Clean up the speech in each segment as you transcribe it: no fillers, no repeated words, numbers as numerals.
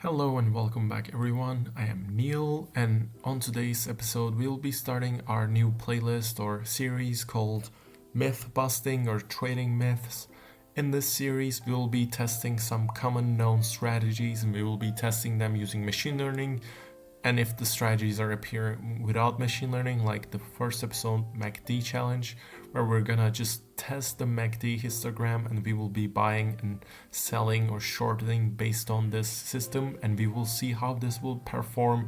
Hello and welcome back everyone, I am Neil, and on today's episode we'll be starting our new playlist or series called Myth Busting or Trading Myths. In this series we will be testing some common known strategies and we will be testing them using machine learning, and if the strategies are appearing without machine learning, like the first episode MACD challenge, where we're gonna just test the MACD histogram and we will be buying and selling or shorting based on this system, and we will see how this will perform,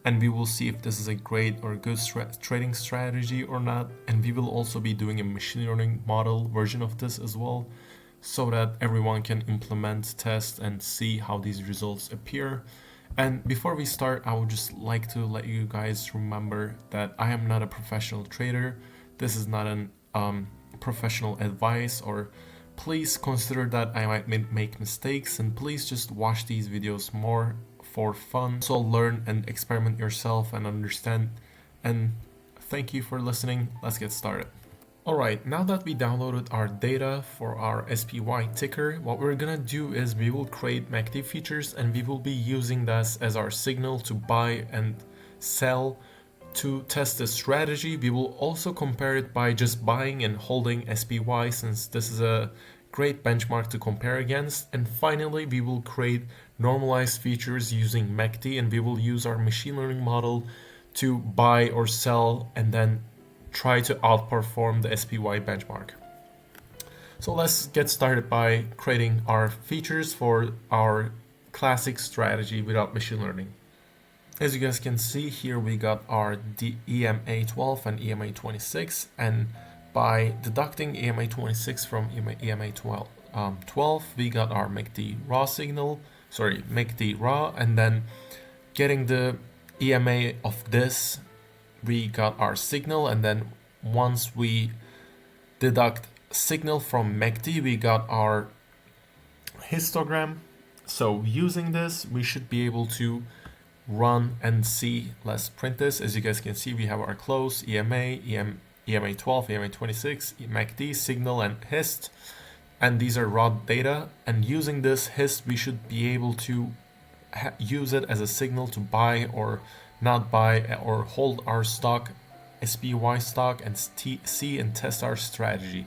and we will see if this is a great or good trading strategy or not. And we will also be doing a machine learning model version of this as well, so that everyone can implement, test, and see how these results appear. And before we start, I would just like to let you guys remember that I am not a professional trader. This is not an professional advice, or please consider that I might make mistakes, and please just watch these videos more for fun. So learn and experiment yourself and understand. And thank you for listening. Let's get started. Alright, now that we downloaded our data for our SPY ticker, what we're gonna do is we will create MACD features and we will be using this as our signal to buy and sell to test the strategy. We will also compare it by just buying and holding SPY, since this is a great benchmark to compare against. And finally, we will create normalized features using MACD, and we will use our machine learning model to buy or sell and then try to outperform the SPY benchmark. So let's get started by creating our features for our classic strategy without machine learning. As you guys can see here, we got our EMA 12 and EMA 26, and by deducting EMA 26 from EMA 12, we got our MACD raw signal, MACD raw, and then getting the EMA of this, we got our signal. And then once we deduct signal from MACD, we got our histogram. So using this, we should be able to run and see. Let's print this. As you guys can see, we have our close, EMA 12, EMA 26, MACD, signal, and hist, and these are raw data. And using this hist, we should be able to use it as a signal to buy or not buy or hold our stock, SPY stock, and see and test our strategy.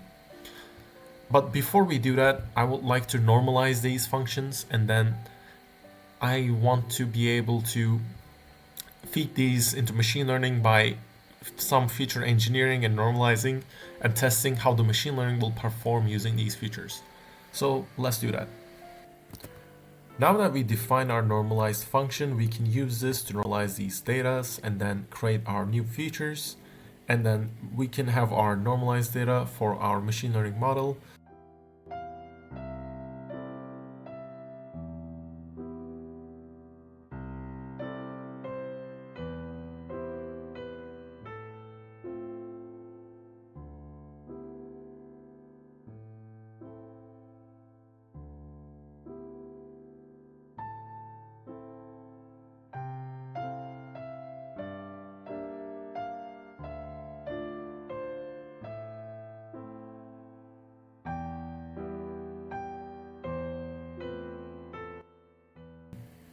But before we do that, I would like to normalize these functions, and then I want to be able to feed these into machine learning by some feature engineering and normalizing and testing how the machine learning will perform using these features. So let's do that. Now that we define our normalized function, we can use this to normalize these data and then create our new features, and then we can have our normalized data for our machine learning model.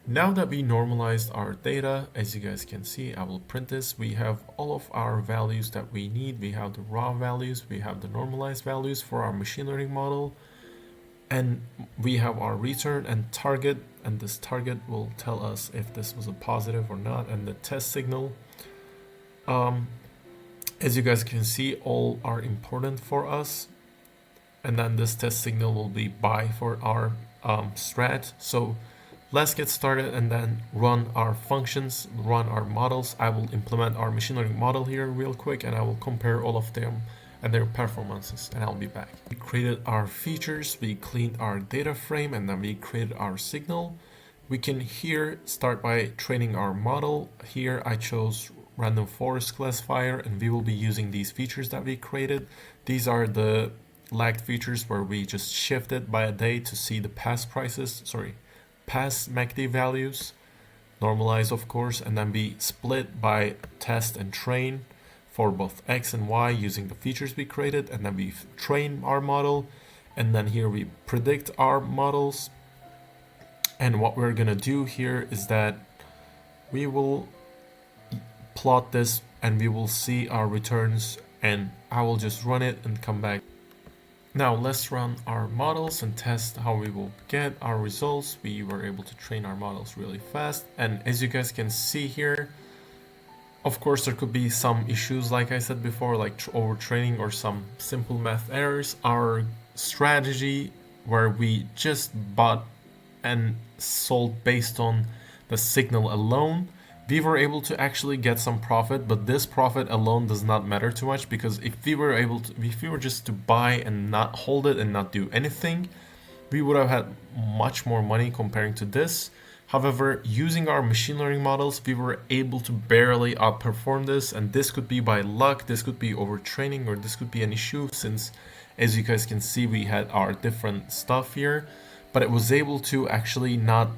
Now that we normalized our data, as you guys can see, I will print this. We have all of our values that we need. We have the raw values, we have the normalized values for our machine learning model, and we have our return and target, and this target will tell us if this was a positive or not, and the test signal. As you guys can see, all are important for us, and then this test signal will be buy for our strat. So let's get started and then run our functions, run our models. I will implement our machine learning model here real quick, and I will compare all of them and their performances, and I'll be back. We created our features, we cleaned our data frame, and then we created our signal. We can here start by training our model. Here I chose random forest classifier, and we will be using these features that we created. These are the lagged features where we just shifted by a day to see the past MACD values, normalize of course, and then we split by test and train for both X and Y using the features we created, and then we train our model, and then here we predict our models, And what we're gonna do here is that we will plot this and we will see our returns, and I will just run it and come back. Now let's run our models and test how we will get our results. We were able to train our models really fast, and as you guys can see here, of course there could be some issues like I said before, like overtraining or some simple math errors. Our strategy where we just bought and sold based on the signal alone, we were able to actually get some profit, but this profit alone does not matter too much, because if we were just to buy and not hold it and not do anything, we would have had much more money comparing to this. However, using our machine learning models, we were able to barely outperform this, and this could be by luck, this could be overtraining, or this could be an issue, since as you guys can see we had our different stuff here, but it was able to actually not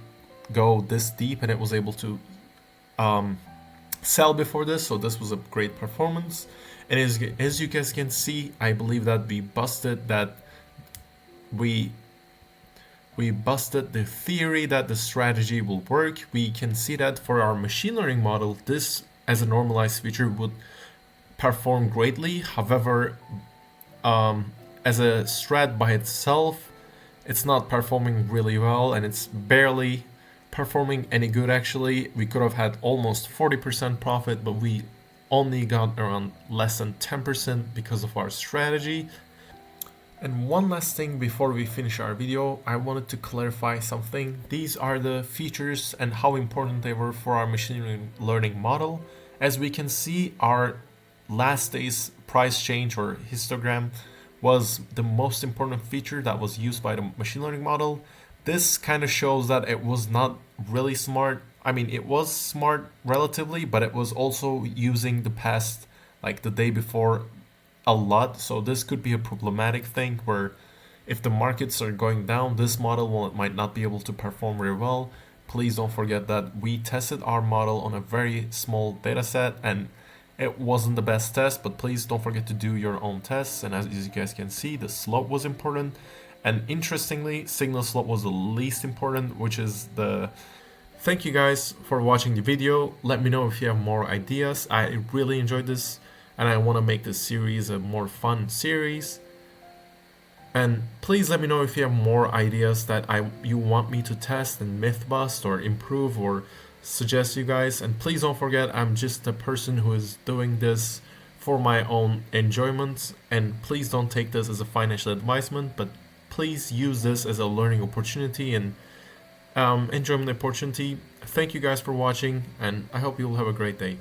go this deep, and it was able to sell before this, so this was a great performance. And as you guys can see, I believe that we busted the theory that the strategy will work. We can see that for our machine learning model, this as a normalized feature would perform greatly. However, as a strat by itself, it's not performing really well, and it's barely performing any good actually. We could have had almost 40% profit, but we only got around less than 10% because of our strategy. And one last thing before we finish our video, I wanted to clarify something. These are the features and how important they were for our machine learning model. As we can see, our last day's price change or histogram was the most important feature that was used by the machine learning model. This kind of shows that it was not really smart. I mean, it was smart relatively, but it was also using the past, like the day before, a lot. So this could be a problematic thing where if the markets are going down, this model might not be able to perform very well. Please don't forget that we tested our model on a very small data set, and it wasn't the best test, but please don't forget to do your own tests. And as you guys can see, the slope was important. And interestingly, signal slope was the least important, which is the... Thank you guys for watching the video. Let me know if you have more ideas. I really enjoyed this, and I want to make this series a more fun series. And please let me know if you have more ideas that you want me to test and myth bust or improve or suggest you guys. And please don't forget, I'm just a person who is doing this for my own enjoyment. And please don't take this as a financial advisement, but please use this as a learning opportunity and enjoyment opportunity. Thank you guys for watching, and I hope you'll have a great day.